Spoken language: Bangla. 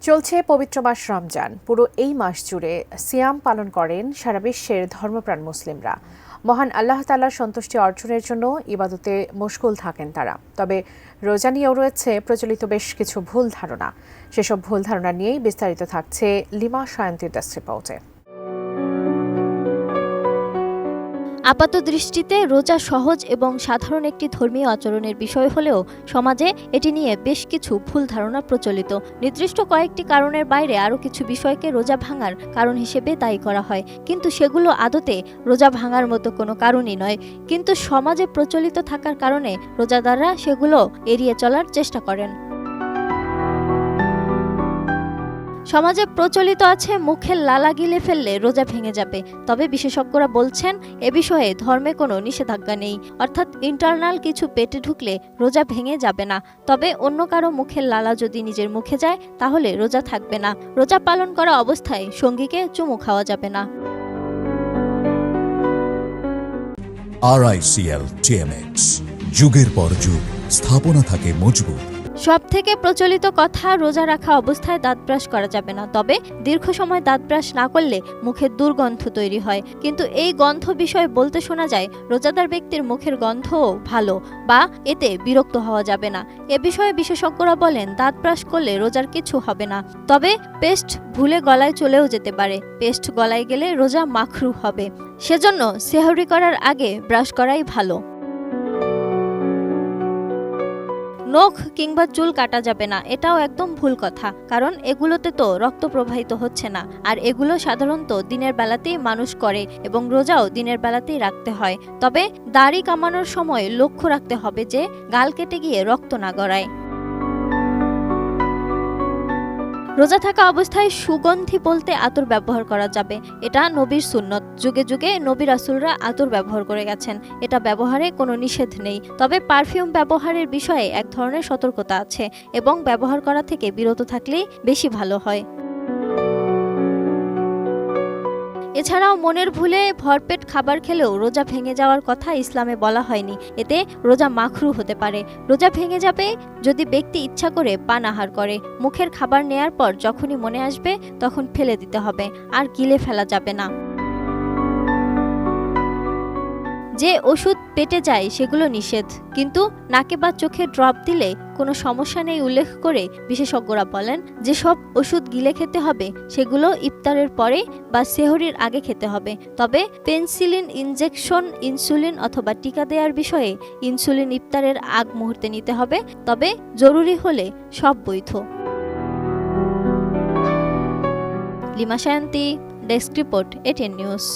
চলছে পবিত্র মাস রমজান। পুরো এই মাস জুড়ে সিয়াম পালন করেন সারা বিশ্বের ধর্মপ্রাণ মুসলিমরা। মহান আল্লাহ তাআলার সন্তুষ্টি অর্জনের জন্য ইবাদতে মশগুল থাকেন তারা। তবে রোজা নিয়েও রয়েছে প্রচলিত বেশ কিছু ভুল ধারণা। সেসব ভুল ধারণা নিয়েই বিস্তারিত থাকছে লিমা সায়ন্তীর ডেস্ক রিপোর্টে। আপাতদৃষ্টিতে রোজা সহজ এবং সাধারণ একটি ধর্মীয় আচরণের বিষয় হলেও সমাজে এটি নিয়ে বেশ কিছু ভুল ধারণা প্রচলিত। নির্দিষ্ট কয়েকটি কারণের বাইরে আরও কিছু বিষয়কে রোজা ভাঙার কারণ হিসেবে দায়ী করা হয়, কিন্তু সেগুলো আদতে রোজা ভাঙার মতো কোনো কারণই নয়। কিন্তু সমাজে প্রচলিত থাকার কারণে রোজাদাররা সেগুলো এড়িয়ে চলার চেষ্টা করেন। সমাজে প্রচলিত আছে মুখের লালা গিলে ফেললে রোজা ভেঙে যাবে। তবে বিশেষজ্ঞরা বলছেন এ বিষয়ে ধর্মে কোনো নিষেধাজ্ঞা নেই, অর্থাৎ ইন্টারনাল কিছু পেটে ঢুকলে রোজা ভেঙে যাবে না। তবে অন্য কারো মুখের লালা যদি নিজের মুখে যায় তাহলে রোজা থাকবে না। রোজা পালন করা অবস্থায় সঙ্গীকে চুমু খাওয়া যাবে না। RICL TMX, যুগের পর যুগ স্থাপনা থাকে মজবুত। সবথেকে প্রচলিত কথা, রোজা রাখা অবস্থায় দাঁত ব্রাশ করা যাবে না। তবে দীর্ঘ সময় দাঁত ব্রাশ না করলে মুখে দুর্গন্ধ তৈরি হয়। কিন্তু এই গন্ধ বিষয়ে বলতে শোনা যায় রোজাদার ব্যক্তির মুখের গন্ধও ভালো, বা এতে বিরক্ত হওয়া যাবে না। এ বিষয়ে বিশেষজ্ঞরা বলেন দাঁত ব্রাশ করলে রোজার কিছু হবে না। তবে পেস্ট ভুলে গলায় চলেও যেতে পারে। পেস্ট গলায় গেলে রোজা মাখরুহ হবে। সেজন্য সেহরি করার আগে ব্রাশ করাই ভালো। নখ কিংবা চুল কাটা যাবে না, এটাও একদম ভুল কথা, কারণ এগুলোতে তো রক্ত প্রবাহিত হচ্ছে না। আর এগুলো সাধারণত দিনের বেলাতেই মানুষ করে এবং রোজাও দিনের বেলাতেই রাখতে হয়। তবে দাড়ি কামানোর সময় লক্ষ্য রাখতে হবে যে গাল কেটে গিয়ে রক্ত না গড়ায়। রোজা থাকা অবস্থায় সুগন্ধি বলতে আতর ব্যবহার করা যাবে। এটা নবীর সুন্নত। যুগে যুগে নবী রাসূলরা আতর ব্যবহার করে গেছেন। এটা ব্যবহারে কোনো নিষেধ নেই। তবে পারফিউম ব্যবহারের বিষয়ে এক ধরনের সতর্কতা আছে এবং ব্যবহার করা থেকে বিরত থাকলেই বেশি ভালো হয়। এছাড়াও মনের ভুলে ভরপেট খাবার খেলেও রোজা ভেঙে যাওয়ার কথা ইসলামে বলা হয়নি। এতে রোজা মাখরুহ হতে পারে। রোজা ভেঙে যাবে যদি ব্যক্তি ইচ্ছা করে পান আহার করে। মুখের খাবার নেয়ার পর যখনই মনে আসবে তখন ফেলে দিতে হবে, আর গিলে ফেলা যাবে না। যে ওষুধ পেটে যায় সেগুলো নিষেধ, কিন্তু নাকে বা চোখে ড্রপ দিলে কোনো সমস্যা নেই উল্লেখ করে বিশেষজ্ঞরা বলেন যেসব ওষুধ গিলে খেতে হবে সেগুলো ইফতারের পরে বা সেহরির আগে খেতে হবে। তবে পেনসিলিন ইনজেকশন, ইনসুলিন অথবা টিকা দেওয়ার বিষয়ে ইনসুলিন ইফতারের আগ মুহূর্তে নিতে হবে। তবে জরুরি হলে সব বৈধ। Lima Sayanti, desk report, ATN news.